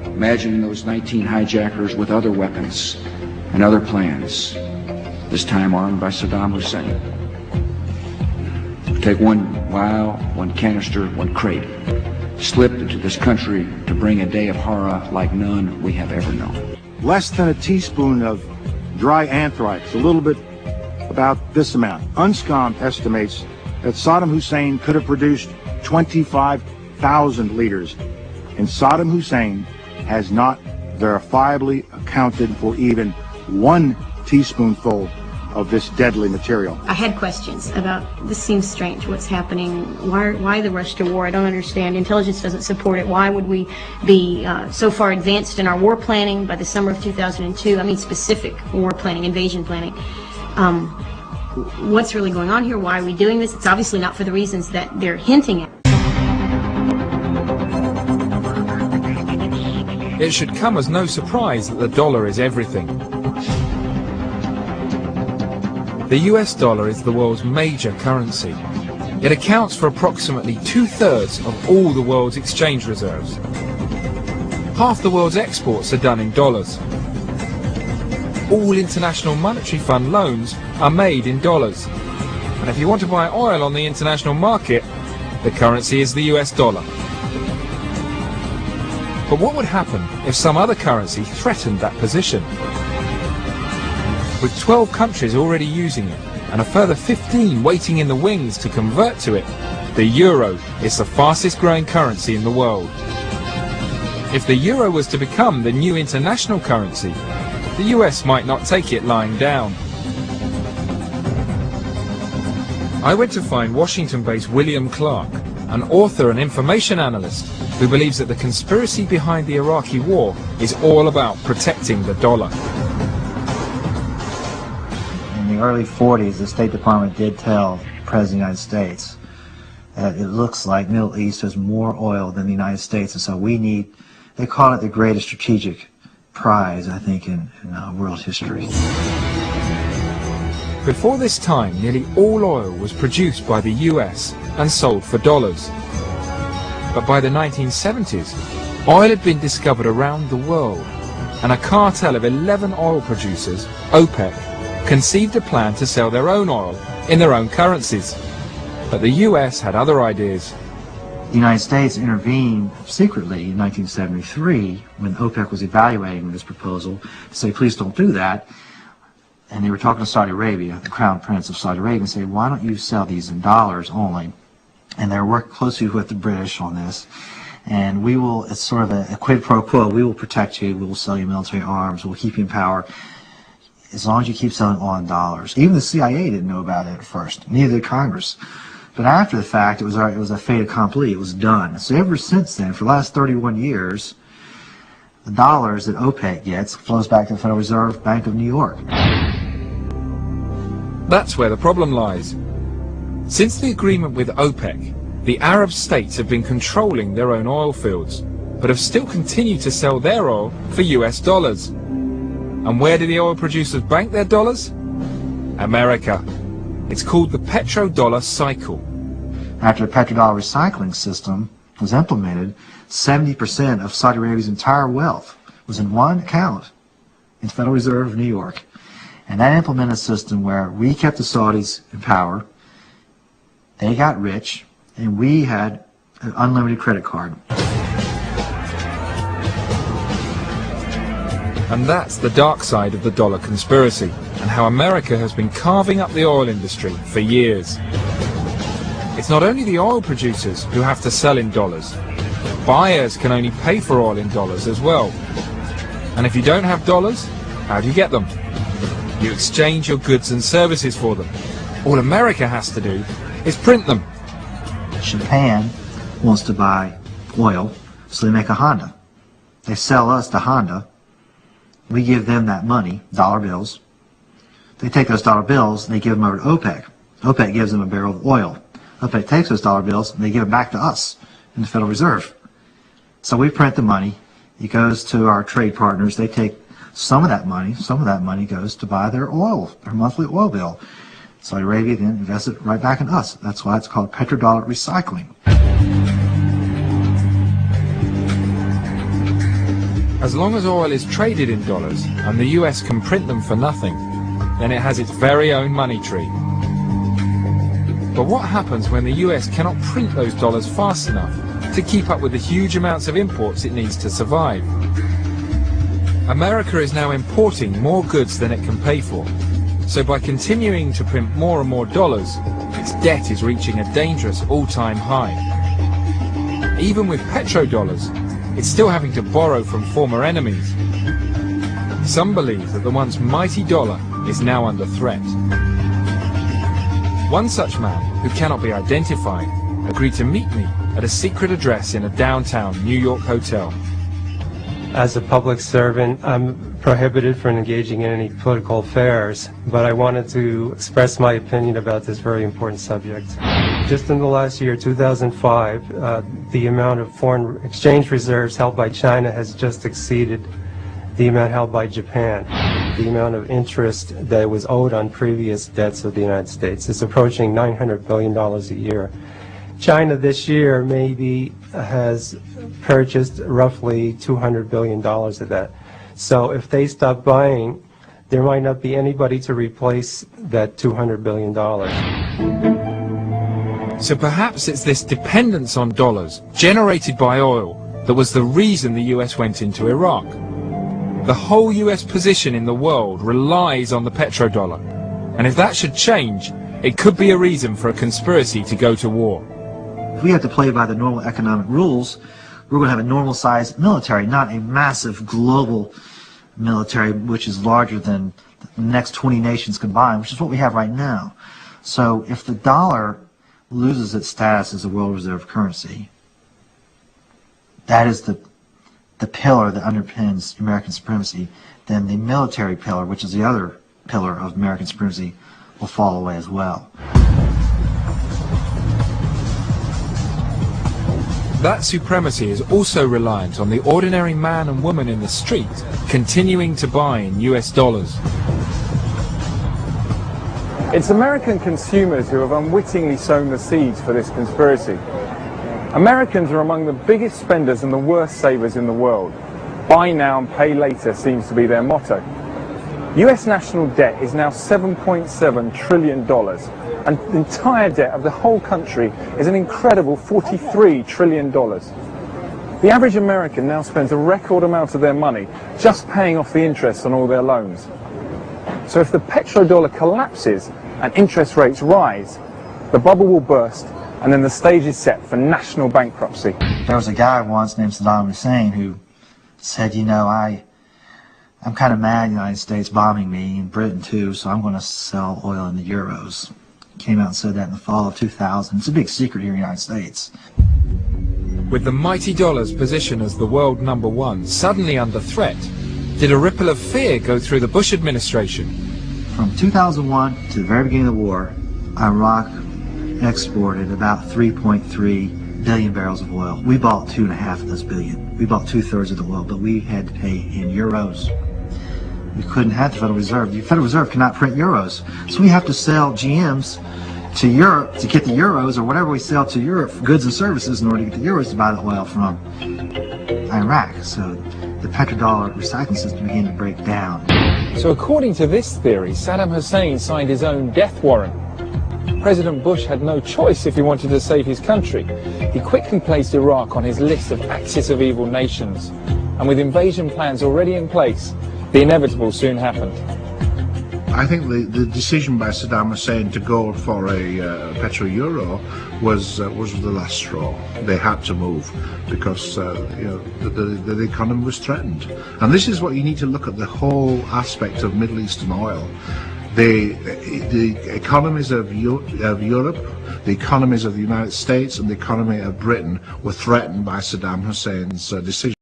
Imagine those 19 hijackers with other weapons and other plans, this time armed by Saddam Hussein. Take one vial, one canister, one crate, slipped into this country to bring a day of horror like none we have ever known. Less than a teaspoon of dry anthrax, a little bit about this amount. UNSCOM estimates that Saddam Hussein could have produced 25,000 liters, and Saddam Hussein has not verifiably accounted for even 1 teaspoonful of this deadly material. I had questions about, this seems strange, what's happening, why the rush to war? I don't understand. Intelligence doesn't support it. Why would we be so far advanced in our war planning by the summer of 2002? I mean specific war planning, invasion planning. What's really going on here? Why are we doing this? It's obviously not for the reasons that they're hinting at. It should come as no surprise that the dollar is everything. The US dollar is the world's major currency. It accounts for approximately 2/3 of all the world's exchange reserves. Half the world's exports are done in dollars. All International Monetary Fund loans are made in dollars. And if you want to buy oil on the international market, the currency is the US dollar. But what would happen if some other currency threatened that position? With 12 countries already using it, and a further 15 waiting in the wings to convert to it, the euro is the fastest growing currency in the world. If the euro was to become the new international currency, the US might not take it lying down. I went to find Washington-based William Clark, an author and information analyst who believes that the conspiracy behind the Iraqi war is all about protecting the dollar. In the early 40s, the State Department did tell the President of the United States that it looks like the Middle East has more oil than the United States, and so we need, they call it the greatest strategic prize, I think, in world history. Before this time, nearly all oil was produced by the US and sold for dollars. But by the 1970s, oil had been discovered around the world, and a cartel of 11 oil producers, OPEC, conceived a plan to sell their own oil in their own currencies. But the US had other ideas. The United States intervened secretly in 1973 when OPEC was evaluating this proposal to say, please don't do that. And they were talking to Saudi Arabia, the Crown Prince of Saudi Arabia, and say, why don't you sell these in dollars only? And they're working closely with the British on this. And we will, it's sort of a quid pro quo, we will protect you, we will sell you military arms, we'll keep you in power, as long as you keep selling oil in dollars. Even the CIA didn't know about it at first, neither did Congress. But after the fact, it was a fait accompli, it was done. So ever since then, for the last 31 years, the dollars that OPEC gets flows back to the Federal Reserve Bank of New York. That's where the problem lies. Since the agreement with OPEC, the Arab states have been controlling their own oil fields, but have still continued to sell their oil for US dollars. And where do the oil producers bank their dollars? America. It's called the petrodollar cycle. After the petrodollar recycling system was implemented, 70% of Saudi Arabia's entire wealth was in one account in the Federal Reserve of New York. And that implemented a system where we kept the Saudis in power, they got rich, and we had an unlimited credit card. And that's the dark side of the dollar conspiracy, and how America has been carving up the oil industry for years. It's not only the oil producers who have to sell in dollars. Buyers can only pay for oil in dollars as well. And if you don't have dollars, how do you get them? You exchange your goods and services for them. All America has to do is print them. Japan wants to buy oil, so they make a Honda. They sell us the Honda. We give them that money, dollar bills. They take those dollar bills and they give them over to OPEC. OPEC gives them a barrel of oil. OPEC takes those dollar bills and they give it back to us in the Federal Reserve. So we print the money. It goes to our trade partners. They take some of that money. Some of that money goes to buy their oil, their monthly oil bill. Saudi Arabia then invests it right back in us. That's why it's called petrodollar recycling. As long as oil is traded in dollars and the US can print them for nothing, then it has its very own money tree. But what happens when the US cannot print those dollars fast enough to keep up with the huge amounts of imports it needs to survive? America is now importing more goods than it can pay for. So by continuing to print more and more dollars, its debt is reaching a dangerous all-time high. Even with petrodollars, it's still having to borrow from former enemies. Some believe that the once mighty dollar is now under threat. One such man, who cannot be identified, agreed to meet me at a secret address in a downtown New York hotel. As a public servant, I'm prohibited from engaging in any political affairs, but I wanted to express my opinion about this very important subject. Just in the last year, 2005, the amount of foreign exchange reserves held by China has just exceeded the amount held by Japan. The amount of interest that was owed on previous debts of the United States is approaching $900 billion a year. China this year maybe has purchased roughly $200 billion of that. So if they stop buying, there might not be anybody to replace that $200 billion. So perhaps it's this dependence on dollars, generated by oil, that was the reason the US went into Iraq. The whole US position in the world relies on the petrodollar. And if that should change, it could be a reason for a conspiracy to go to war. If we have to play by the normal economic rules, we're going to have a normal-sized military, not a massive global military which is larger than the next 20 nations combined, which is what we have right now. So if the dollar loses its status as a world reserve currency, that is the pillar that underpins American supremacy, then the military pillar, which is the other pillar of American supremacy, will fall away as well. That supremacy is also reliant on the ordinary man and woman in the street continuing to buy in US dollars. It's American consumers who have unwittingly sown the seeds for this conspiracy. Americans are among the biggest spenders and the worst savers in the world. Buy now and pay later seems to be their motto. US national debt is now $7.7 trillion, and the entire debt of the whole country is an incredible $43 trillion. The average American now spends a record amount of their money just paying off the interest on all their loans. So if the petrodollar collapses and interest rates rise, the bubble will burst, and then the stage is set for national bankruptcy. There was a guy once named Saddam Hussein who said, you know, I'm kind of mad the United States bombing me, and Britain too, so I'm going to sell oil in the euros. Came out and said that in the fall of 2000. It's a big secret here in the United States. With the mighty dollar's position as the world #1 suddenly under threat, did a ripple of fear go through the Bush administration? From 2001 to the very beginning of the war, Iraq exported about 3.3 billion barrels of oil. We bought 2.5 of those billion. We bought 2/3 of the oil, but we had to pay in euros. We couldn't have the Federal Reserve. The Federal Reserve cannot print euros. So we have to sell GMs to Europe to get the euros, or whatever we sell to Europe for goods and services in order to get the euros to buy the oil from Iraq. So the petrodollar recycling system began to break down. So according to this theory, Saddam Hussein signed his own death warrant. President Bush had no choice if he wanted to save his country. He quickly placed Iraq on his list of axis of evil nations. And with invasion plans already in place, the inevitable soon happened. I think the decision by Saddam Hussein to go for a petro-euro was the last straw. They had to move because the economy was threatened. And this is what you need to look at, the whole aspect of Middle Eastern oil. The economies of Europe, the economies of the United States, and the economy of Britain were threatened by Saddam Hussein's decision.